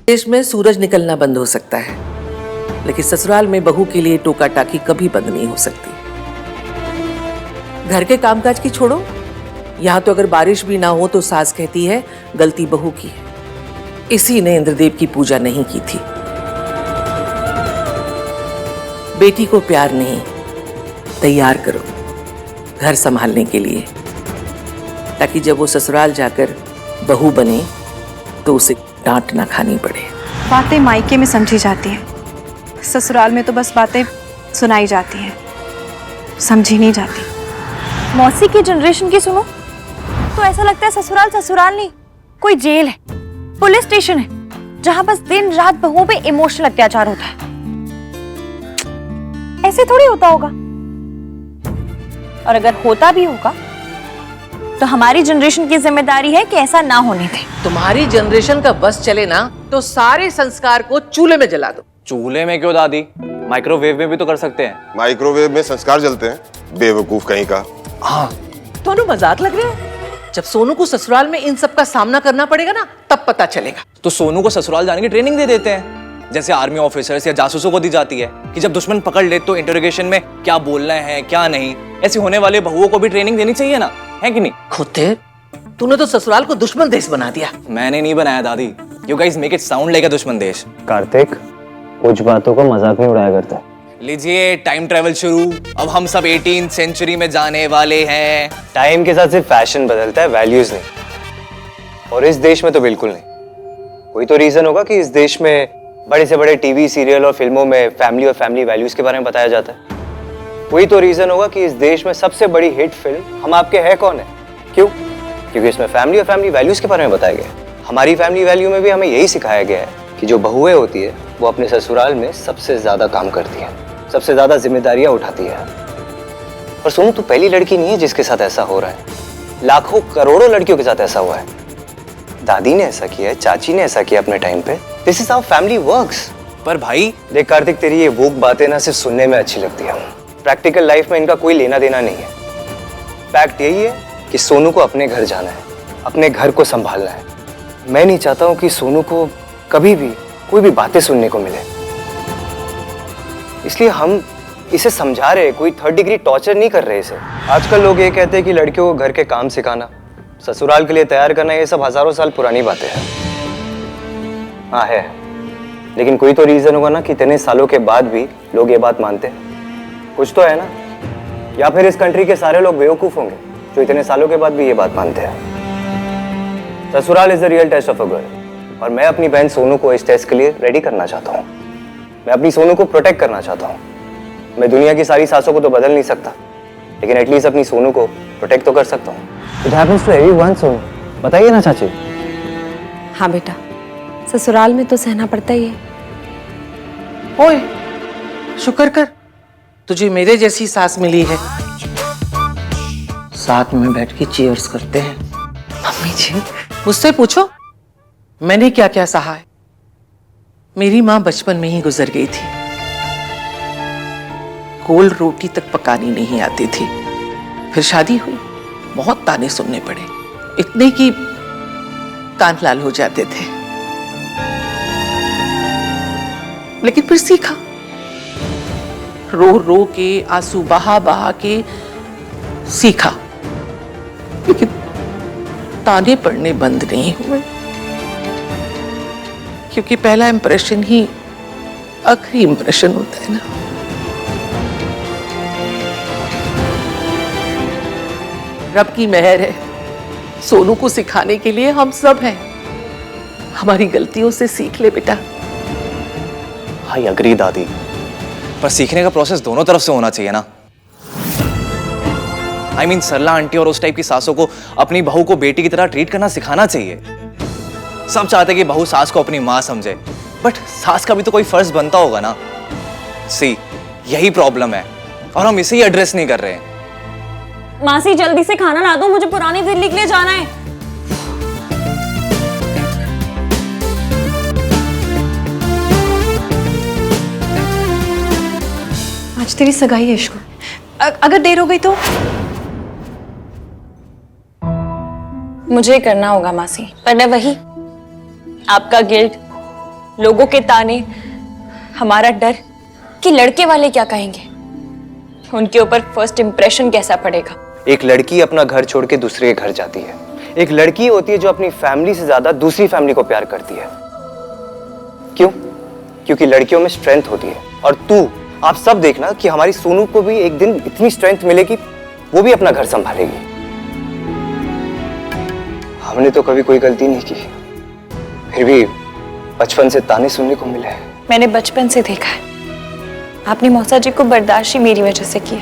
देश में सूरज निकलना बंद हो सकता है, लेकिन ससुराल में बहू के लिए टोका टाकी कभी बंद नहीं हो सकती। घर के कामकाज की छोड़ो, यहाँ तो अगर बारिश भी ना हो तो सास कहती है गलती बहू की है। इसी ने इंद्रदेव की पूजा नहीं की थी। बेटी को प्यार नहीं, तैयार करो घर संभालने के लिए, ताकि जब वो ससुराल जाकर बहू बने तो उसे डांट ना खानी पड़े। बातें मायके में समझी जाती हैं, ससुराल में तो बस बातें सुनाई जाती हैं, समझी नहीं जाती। मौसी की जनरेशन की सुनो तो ऐसा लगता है ससुराल ससुराल नहीं, कोई जेल है, पुलिस स्टेशन है, जहां बस दिन रात बहुओं पे इमोशनल अत्याचार होता है। ऐसे थोड़ी होता होगा, और अगर होता भी होगा तो हमारी जनरेशन की जिम्मेदारी है कि ऐसा ना होने दें। तुम्हारी जनरेशन का बस चले ना तो सारे संस्कार को चूल्हे में जला दो। चूल्हे में क्यों दादी, माइक्रोवेव में भी तो कर सकते हैं। माइक्रोवेव में संस्कार जलते हैं, बेवकूफ कहीं का। हाँ दोनों मजाक लग रहे हैं। जब सोनू को ससुराल में इन सब का सामना करना पड़ेगा ना, तब पता चलेगा। तो सोनू को ससुराल जाने की ट्रेनिंग दे देते हैं, जैसे आर्मी ऑफिसर्स या जासूसों को दी जाती है कि जब दुश्मन पकड़ ले तो इंटरोगेशन में क्या बोलना है क्या नहीं। ऐसी होने वाले बहुओं को भी ट्रेनिंग देनी चाहिए ना, है कि नहीं? खुद तूने तो ससुराल को दुश्मन देश बना दिया। मैंने नहीं बनाया दादी, you guys make it sound like अ दुश्मन देश। कार्तिक, कुछ बातों को मजाक में उड़ाया करता है। लीजिए टाइम ट्रेवल शुरू। अब हम सब 18th सेंचुरी में जाने वाले हैं। टाइम के साथ सिर्फ फैशन बदलता है, वैल्यूज नहीं। और इस देश में तो बिल्कुल नहीं। कोई तो रीजन होगा कि इस देश में बड़े से बड़े टीवी सीरियल और फिल्मों में फैमिली और फैमिली वैल्यूज के बारे में बताया जाता है। कोई तो रीजन होगा कि इस देश में सबसे बड़ी हिट फिल्म हम आपके है कौन है। क्यों? क्योंकि इसमें फैमिली और फैमिली वैल्यूज के बारे में बताया गया है। हमारी फैमिली वैल्यू में भी हमें यही सिखाया गया है कि जो बहुएं होती है वो अपने ससुराल में सबसे ज्यादा काम करती है, सबसे ज्यादा जिम्मेदारियां उठाती है। और सुनो, तू पहली लड़की नहीं है जिसके साथ ऐसा हो रहा है। लाखों करोड़ों लड़कियों के साथ ऐसा हुआ है। दादी ने ऐसा किया है, चाची ने ऐसा किया अपने टाइम पे। This is how family works. पर भाई देख कार्तिक, तेरी ये वोक बातें ना सिर्फ सुनने में अच्छी लगती है, प्रैक्टिकल लाइफ में इनका कोई लेना देना नहीं है। फैक्ट यही है कि सोनू को अपने घर जाना है, अपने घर को संभालना है। मैं नहीं चाहता हूं कि सोनू को कभी भी कोई भी बातें सुनने को मिले, इसलिए हम इसे समझा रहे, कोई 3rd डिग्री टॉर्चर नहीं कर रहे इसे। आजकल लोग ये कहते हैं कि लड़कियों को घर के काम सिखाना, ससुराल के लिए तैयार करना, ये सब हजारों साल पुरानी बातें हैं। हाँ है, लेकिन कोई तो रीजन होगा ना कि इतने सालों के बाद भी लोग ये बात मानते हैं। कुछ तो है ना, या फिर इस कंट्री के सारे लोग बेवकूफ होंगे जो इतने सालों के बाद भी ये बात मानते हैं। ससुराल is the real test of a girl, और मैं अपनी बहन सोनू को इस टेस्ट के लिए रेडी करना चाहता हूँ। मैं अपनी सोनू को प्रोटेक्ट करना चाहता हूँ। मैं दुनिया की सारी सासों को तो बदल नहीं सकता, लेकिन एटलीस्ट अपनी सोनू को प्रोटेक्ट तो कर सकता हूँ। It happens to everyone Sonu, बताइए ना चाची। हाँ बेटा, ससुराल में तो सहना पड़ता ही है। ओए, शुक्र कर तुझे मेरे जैसी सास मिली है। साथ में बैठ के चीयर्स करते हैं। मम्मी जी, मुझसे पूछो मैंने क्या क्या सहा है। मेरी माँ बचपन में ही गुजर गई थी, गोल रोटी तक पकानी नहीं आती थी। फिर शादी हुई, बहुत ताने सुनने पड़े, इतने कि कान लाल हो जाते थे, लेकिन फिर सीखा। रो रो के, आंसू बहा बहा के सीखा, लेकिन ताने पड़ने बंद नहीं हुए, क्योंकि पहला इंप्रेशन ही आखिरी इंप्रेशन होता है ना। रब की मेहर है, सोनू को सिखाने के लिए हम सब हैं। हमारी गलतियों से सीख ले बेटा। आई अग्री दादी, पर सीखने का प्रोसेस दोनों तरफ से होना चाहिए ना। I mean, सरला आंटी और उस टाइप की सासों को अपनी बहू को बेटी की तरह ट्रीट करना सिखाना चाहिए। सब चाहते कि बहू सास को अपनी माँ समझे, बट सास का भी तो कोई फर्ज बनता होगा ना। सी, यही प्रॉब्लम है और हम इसे ही एड्रेस नहीं कर रहे हैं। मासी जल्दी से खाना ला दो, मुझे पुरानी दिल्ली के लिए जाना है। आज तेरी सगाई है इश्क, अगर देर हो गई तो मुझे करना होगा मासी, पर वही आपका गिल्ट, लोगों के ताने, हमारा डर कि लड़के वाले क्या कहेंगे, उनके ऊपर फर्स्ट इंप्रेशन कैसा पड़ेगा। एक लड़की अपना घर छोड़ के दूसरे के घर जाती है। एक लड़की होती है जो अपनी फैमिली से ज्यादा दूसरी फैमिली को प्यार करती है। क्यों? क्योंकि लड़कियों में स्ट्रेंथ होती है। और तू, आप सब देखना कि हमारी सोनू को भी एक दिन इतनी स्ट्रेंथ मिलेगी, वो भी अपना घर संभालेगी। हमने तो कभी कोई गलती नहीं की, फिर भी बचपन से ताने सुनने को मिले हैं। मैंने बचपन से देखा है, आपने मौसा जी को बर्दाश्त ही मेरी वजह से किया,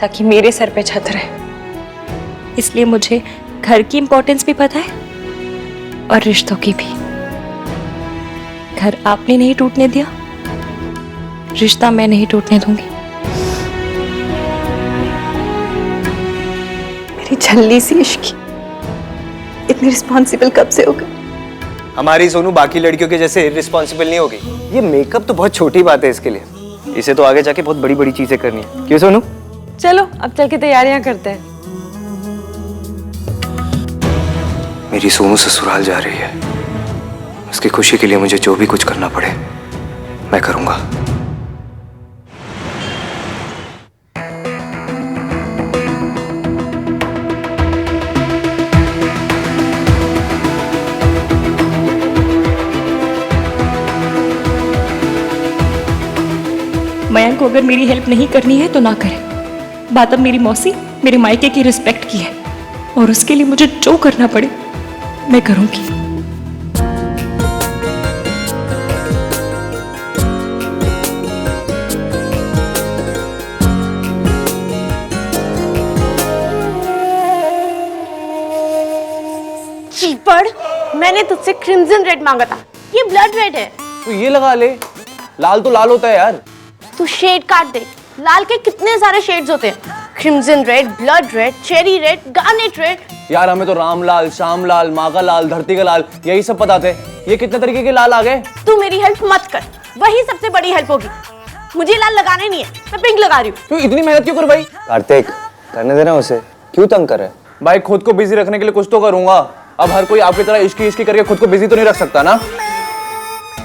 ताकि मेरे सर पे छत रहे। इसलिए मुझे घर की इंपॉर्टेंस भी पता है और रिश्तों की भी। घर आपने नहीं टूटने दिया, रिश्ता मैं नहीं टूटने दूंगी। मेरी झल्ली सी इश्क इतनी रिस्पॉन्सिबल कब से हो गई? हमारी सोनू बाकी लड़कियों के जैसे रिस्पॉन्सिबल नहीं होगी। ये मेकअप तो बहुत छोटी बात है इसके लिए, इसे तो आगे जाके बहुत बड़ी बड़ी चीजें करनी है। क्यों सोनू? चलो अब चल के तैयारियां करते हैं। मेरी सोनू ससुराल जा रही है, उसकी खुशी के लिए मुझे जो भी कुछ करना पड़े मैं करूंगा। मयंक को अगर मेरी हेल्प नहीं करनी है तो ना करे। बात अब मेरी मौसी, मेरे मायके की रिस्पेक्ट की है, और उसके लिए मुझे जो करना पड़े मैं करूंगी। चीपड़, मैंने तुझसे क्रिम्सन रेड मांगा था, ये ब्लड रेड है। तो ये लगा ले, लाल तो लाल होता है यार। तू शेड काट दे, लाल के कितने सारे शेड्स होते हैं, crimson red, blood red, cherry red, garnet red. यार हमें तो राम लाल, श्याम लाल, माँ का लाल, धरती का लाल, यही सब पता थे। ये कितने तरीके के लाल आ गए। तू मेरी हेल्प मत कर, वही सबसे बड़ी हेल्प होगी। मुझे लाल लगाने नहीं है, मैं पिंक लगा रही हूँ। क्यों इतनी मेहनत क्यों कर भाई? कार्तिक, करने देना उसे, क्यों तंग कर रहे? भाई खुद को बिजी रखने के लिए कुछ तो करूंगा। अब हर कोई आपकी तरह इश्की इश्की करके खुद को बिजी तो नहीं रख सकता ना।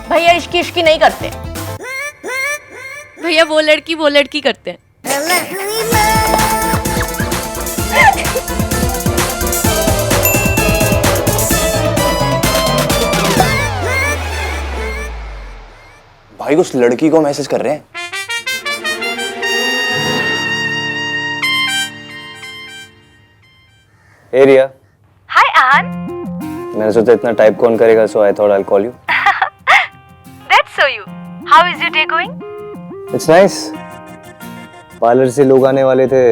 भैया इश्की इश्की नहीं करते, भैया वो लड़की करते हैं। भाई उस लड़की को मैसेज कर रहे हैं। हे रिया। हाय आन। मैंने सोचा इतना टाइप कौन करेगा, so I thought I will call you. That's so you. How is your day going? It's nice. Parlour से लोग आने वाले थे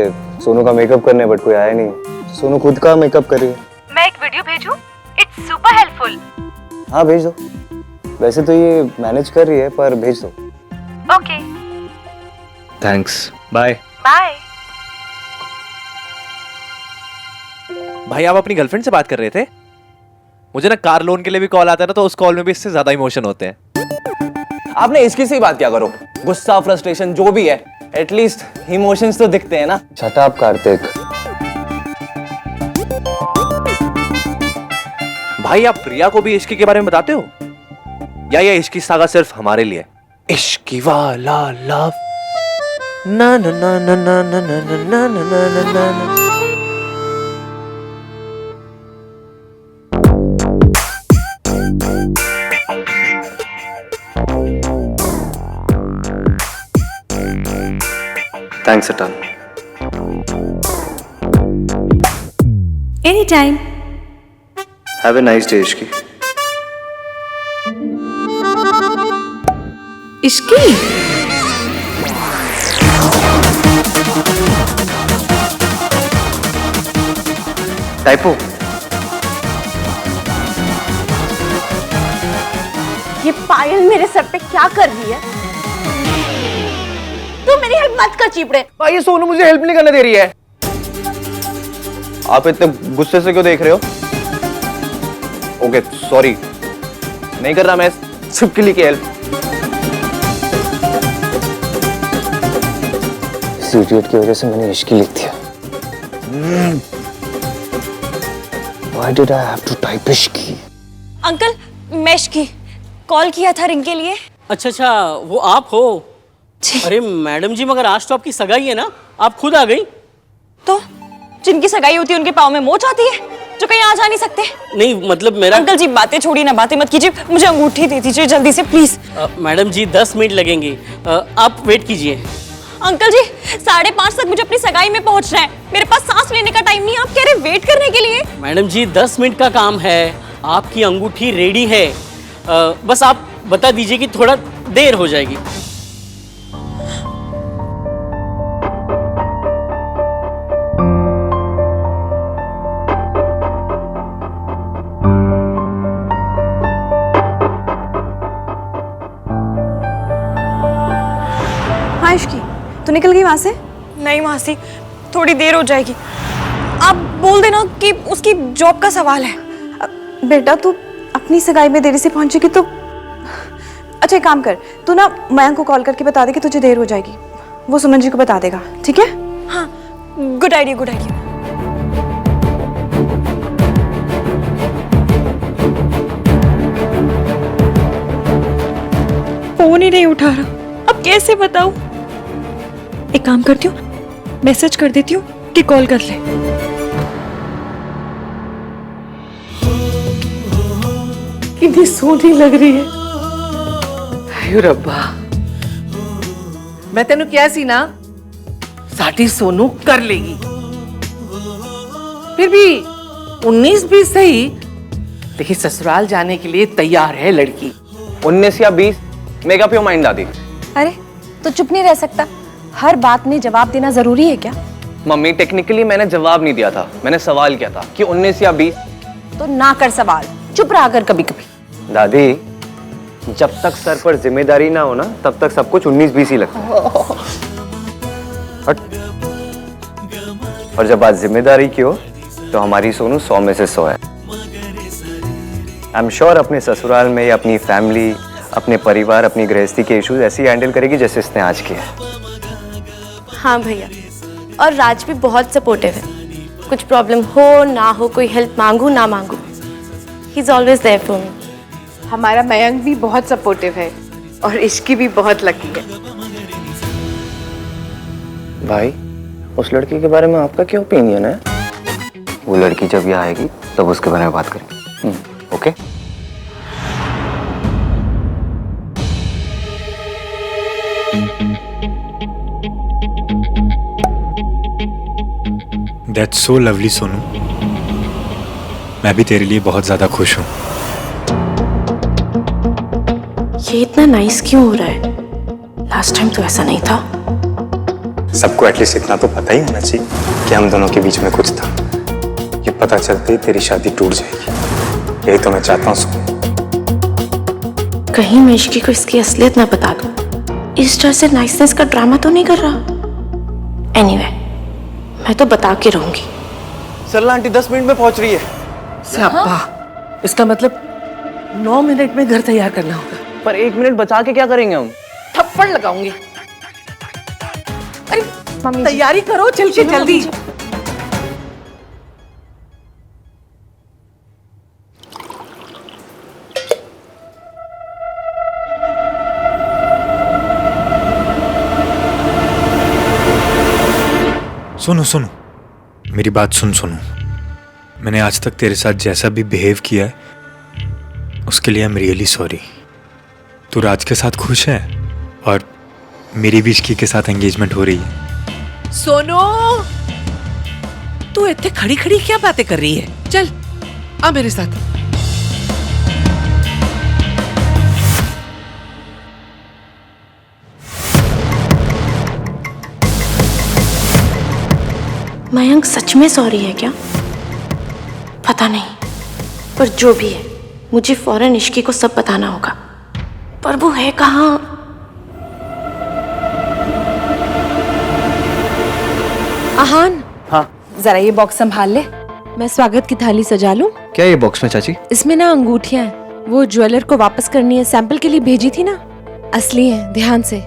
सोनू का मेकअप करने, बट कोई आया नहीं। सोनू खुद का मेकअप कर रही है। मैं एक वीडियो भेजूं? It's super helpful. हाँ भेज दो। वैसे तो ये मैनेज कर रही है, पर भेज दो। Okay. Thanks, bye. Bye. भाई आप अपनी गर्लफ्रेंड से बात कर रहे थे? मुझे ना कार लोन के लिए भी कॉल आता है ना, तो उस कॉल में भी इससे ज्यादा इमोशन होते हैं। आपने इसकी से ही बात क्या करो, गुस्सा, फ्रस्ट्रेशन जो भी है, एटलीस्ट इमोशंस तो दिखते हैं ना। Shut up Kartik. भाई आप प्रिया को भी इश्की के बारे में बताते हो, या ये इश्की सागा सिर्फ हमारे लिए? इश्की वाला लव ना ना ना ना ना ना ना ना ना ना ना ना। Thanks a ton. Anytime. Have a nice day, Ishki. Ishki. Typo. ये पायल मेरे सर पे क्या कर रही है? तू मेरी हेल्प मत कर चीपड़े। भाई ये सोनू मुझे हेल्प नहीं करने दे रही है। आप इतने गुस्से से क्यों देख रहे हो? ओके सॉरी, नहीं कर रहा मैं सिर्फ के लिए की हेल्प। इस इडियट की वजह से मैंने इश्की लिख दिया। Why did I have to type Ishki? Uncle मैं इश्की, कॉल किया था रिंग के लिए। अच्छा अच्छा, वो आप हो? अरे मैडम जी, मगर आज तो आपकी सगाई है ना, आप खुद आ गई? तो जिनकी सगाई होती है उनके पाँव में मोच आती है, जो कहीं आ जा नहीं सकते। नहीं मतलब मेरा। अंकल जी बातें छोड़िए ना, बातें मत कीजिए, मुझे अंगूठी दे दीजिए जल्दी से प्लीज। मैडम जी 10 मिनट लगेंगे, आप वेट कीजिए। अंकल जी 5:30 तक मुझे अपनी सगाई में पहुंचना है, मेरे पास सांस लेने का टाइम नहीं है, आप कह रहे वेट करने के लिए? मैडम जी 10 मिनट का काम है, आपकी अंगूठी रेडी है, बस आप बता दीजिए कि थोड़ा देर हो जाएगी। हाँ इश्की, तू निकल गई वहां से? नहीं मासी, थोड़ी देर हो जाएगी। आप बोल देना कि उसकी जॉब का सवाल है। बेटा तू अपनी सगाई में देरी से पहुंचेगी तो अच्छा एक काम कर, तू ना मयंक को कॉल करके बता दे कि तुझे देर हो जाएगी, वो सुमन जी को बता देगा, ठीक है? हाँ, good idea good idea. Phone ही नहीं उठा रहा, अब कैसे बताऊं? एक काम करती हूँ, मैसेज कर देती हूँ कि कॉल कर ले। कितनी सोनी लग रही है। हाय रब्बा, मैं तेनू क्या सी ना, साडी सोनू कर लेगी। फिर भी 19-20 सही, लेकिन ससुराल जाने के लिए तैयार है लड़की। 19 या 20, मेक अप योर माइंड दादी। अरे तो चुप नहीं रह सकता, हर बात में जवाब देना जरूरी है क्या? मम्मी टेक्निकली मैंने जवाब नहीं दिया था, मैंने सवाल किया था कि 19 या 20। तो ना कर सवाल, चुप रहा कर कभी कभी। दादी, जब तक सर पर जिम्मेदारी ना हो ना, तब तक सब कुछ 19-20 ही लगता है। और जब बात जिम्मेदारी की हो तो हमारी सोनू 100 में से 100 है। आई एम श्योर अपने ससुराल में या अपनी फैमिली, अपने परिवार, अपनी गृहस्थी के इश्यूज ऐसे ही हैंडल करेगी जैसे इसने आज किया। हाँ भैया, और राज भी बहुत सपोर्टिव है, कुछ प्रॉब्लम हो ना हो, कोई हेल्प मांगू ना मांगू, he is always there for me. हमारा मयंक भी बहुत सपोर्टिव है और इश्की भी बहुत लकी है। भाई, उस लड़की के बारे में आपका क्या ओपिनियन है? वो लड़की जब यहाँ आएगी तब उसके बारे में बात करेंगे। Okay? That's so lovely Sonu, मैं भी तेरे लिए बहुत ज्यादा खुश हूँ। ये इतना नाइस क्यों हो रहा है? लास्ट टाइम तो ऐसा नहीं था। सबको एटलीस्ट इतना तो पता ही होना चाहिए कि हम दोनों के बीच में कुछ था। ये पता चलते ही तेरी शादी टूट जाएगी, यही तो मैं चाहता हूँ सोनू। कहीं मैं इश्की को इसकी असलियत ना बता दूं, इस तरह से नाइसनेस का ड्रामा तो नहीं कर रहा। एनीवे, मैं तो बता के रहूंगी। सरला आंटी 10 मिनट में पहुंच रही है। स्यापा, इसका मतलब 9 मिनट में घर तैयार करना होगा। पर 1 मिनट बचा के क्या करेंगे हम? थप्पड़ लगाऊंगी। अरे तैयारी करो, चल के जल्दी। सुनो सुनो, मेरी बात सुन सुनो। मैंने आज तक तेरे साथ जैसा भी बिहेव किया है उसके लिए आई एम रियली सॉरी। तू राज के साथ खुश है और मेरी भी इश्की के साथ एंगेजमेंट हो रही है। सोनू, तू इतने खड़ी खड़ी क्या बातें कर रही है? चल आ मेरे साथ। मयंक सच में सॉरी है क्या? पता नहीं, पर जो भी है मुझे फौरन इश्की को सब बताना होगा। पर वो है कहाँ? आहान, हाँ जरा ये बॉक्स संभाल ले, मैं स्वागत की थाली सजा लूं। क्या ये बॉक्स में चाची? इसमें ना अंगूठियां हैं, वो ज्वेलर को वापस करनी है, सैंपल के लिए भेजी थी ना, असली है, ध्यान से।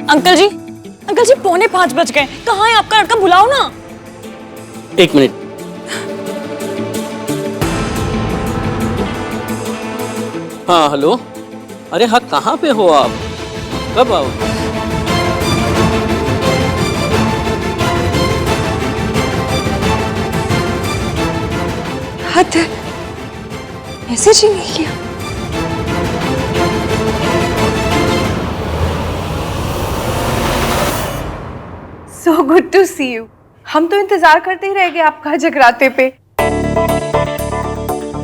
अंकल जी जी 4:45 बज गए, कहाँ है आपका लड़का? बुलाओ ना। 1 मिनट। हाँ हेलो। अरे हाँ, कहाँ पे हो आप? कब आओ? हद है, मैसेज ही नहीं किया। So good to see you. हम तो इंतजार करते ही रह गए आपका जगराते पे।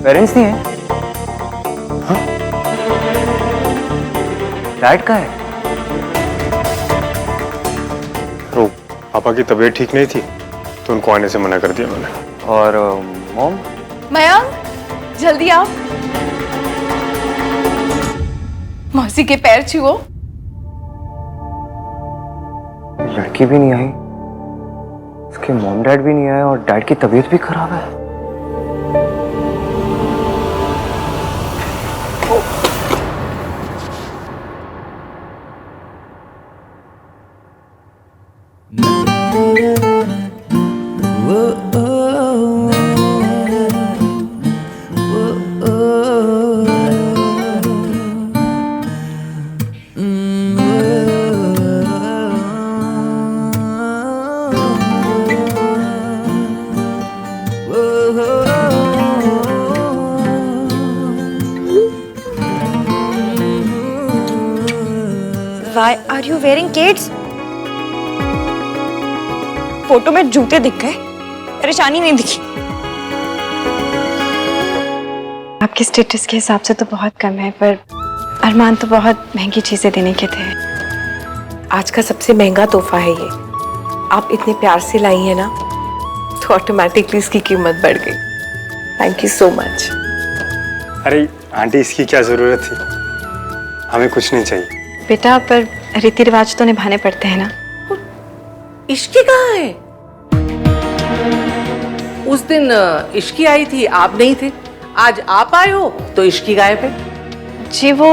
पेरेंट्स नहीं है? हाँ? डैड का है? रो, पापा की तबीयत ठीक नहीं थी तो उनको आने से मना कर दिया मैंने। और मॉम? मयंक जल्दी आओ, मौसी के पैर छुओ। लड़की भी नहीं आई, उसके मॉम डैड भी नहीं आए और डैड की तबीयत भी खराब है। Why are you wearing kids? Photo में जूते दिख गए, परेशानी नहीं दिखी। आपके स्टेटस के हिसाब से तो बहुत कम है, पर अरमान तो बहुत महंगी चीजें देने के थे। आज का सबसे महंगा तोहफा है ये। आप इतने प्यार से लाई है ना, तो ऑटोमेटिकली इसकी कीमत बढ़ गई। Thank you so much. अरे आंटी, इसकी क्या जरूरत थी? हमें कुछ नहीं चाहिए। बेटा, पर रीति रिवाज तो निभाने पड़ते हैं ना। इश्की कहाँ है? उस दिन इश्की आई थी, आप नहीं थे। आज आप आए हो तो इश्की गायब है। जी वो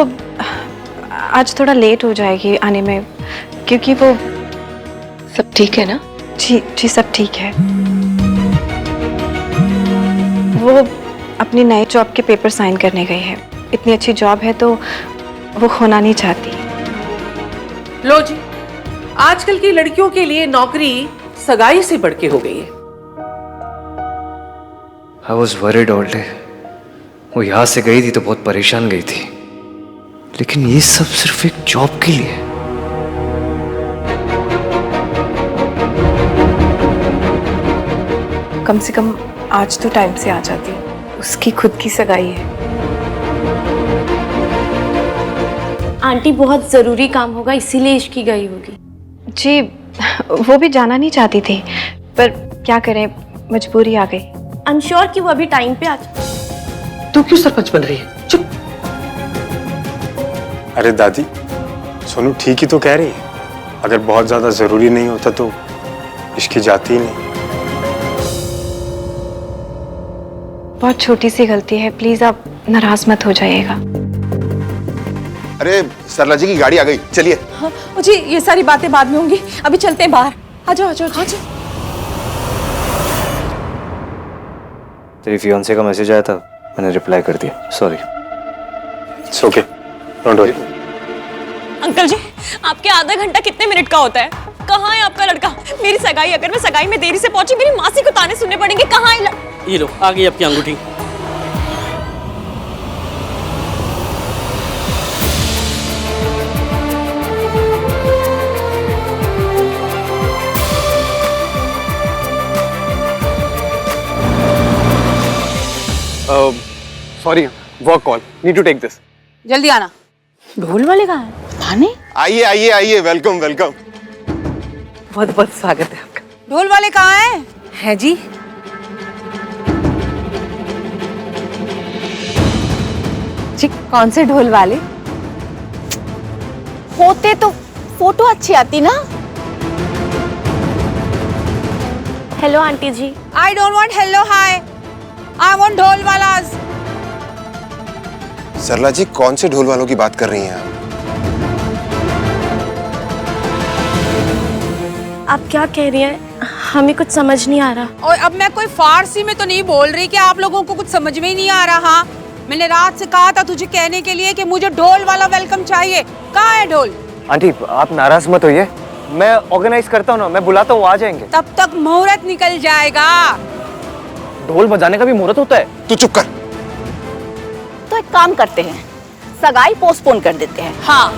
आज थोड़ा लेट हो जाएगी आने में, क्योंकि वो सब ठीक है ना? जी जी सब ठीक है। वो अपनी नई जॉब के पेपर साइन करने गई है। इतनी अच्छी जॉब है तो वो खोना नहीं चाहती। लो जी, आजकल की लड़कियों के लिए नौकरी सगाई से बढ़ के हो गई है। I was worried all day. वो यहाँ से गई थी तो बहुत परेशान गई थी, लेकिन ये सब सिर्फ एक जॉब के लिए। कम से कम आज तो टाइम से आ जाती। उसकी खुद की सगाई है। आंटी बहुत जरूरी काम होगा इसीलिए इश्की गई होगी। जी वो भी जाना नहीं चाहती थी, पर क्या करें, मजबूरी आ गई। आई एम श्योर कि वो अभी टाइम पे आ जाए। तू क्यों सरपंच बन रही है? चुप। अरे दादी, सोनू ठीक ही तो कह रही है। अगर बहुत ज्यादा जरूरी नहीं होता तो इसकी जाती ही नहीं। बहुत छोटी सी गलती है, प्लीज आप नाराज मत हो जाइएगा। अरे सरला जी की गाड़ी आ गई, चलिए। हाँ, जी ये सारी बातें बाद में होंगी, अभी चलते हैं बाहर। आ जाओ आ जाओ आ जाओ। तेरी फियांसे का मैसेज आया था, मैंने रिप्लाई कर दिया। Sorry. It's okay, don't worry. Uncle ji, आपके आधा घंटा कितने मिनट का होता है? कहाँ है आपका लड़का? मेरी सगाई, अगर मैं सगाई में देरी से पहुंची मेरी मासी को ताने सुनने पड़ेंगे। कहाँ है ये लो, आ गई आपकी अंगूठी। Sorry, work call, need to take this. जल्दी आना। ढोल वाले कहाँ है? थाने? आइए आइए आइए, वेलकम वेलकम। बहुत बहुत स्वागत है आपका। ढोल वाले कहाँ हैं? है जी। जी कौन से ढोल वाले? होते तो फोटो अच्छी आती ना। Hello aunty ji. I don't want hello hi, I want dhol वालास। सरला जी, कौन से ढोल वालों की बात कर रही हैं आप? आप क्या कह रही हैं? हमें कुछ समझ नहीं आ रहा। और अब मैं कोई फारसी में तो नहीं बोल रही कि आप लोगों को कुछ समझ में ही नहीं आ रहा। मैंने रात से कहा था तुझे कहने के लिए कि मुझे ढोल वाला वेलकम चाहिए। कहाँ है ढोल? आंटी आप नाराज मत होइए, मैं ऑर्गेनाइज करता हूँ ना, मैं बुलाता हूँ, आ जाएंगे। तब तक मुहूर्त निकल जाएगा। ढोल बजाने का भी मुहूर्त होता है। तू चुप कर। तो एक काम करते हैं, सगाई पोस्टपोन कर देते हैं। हाँ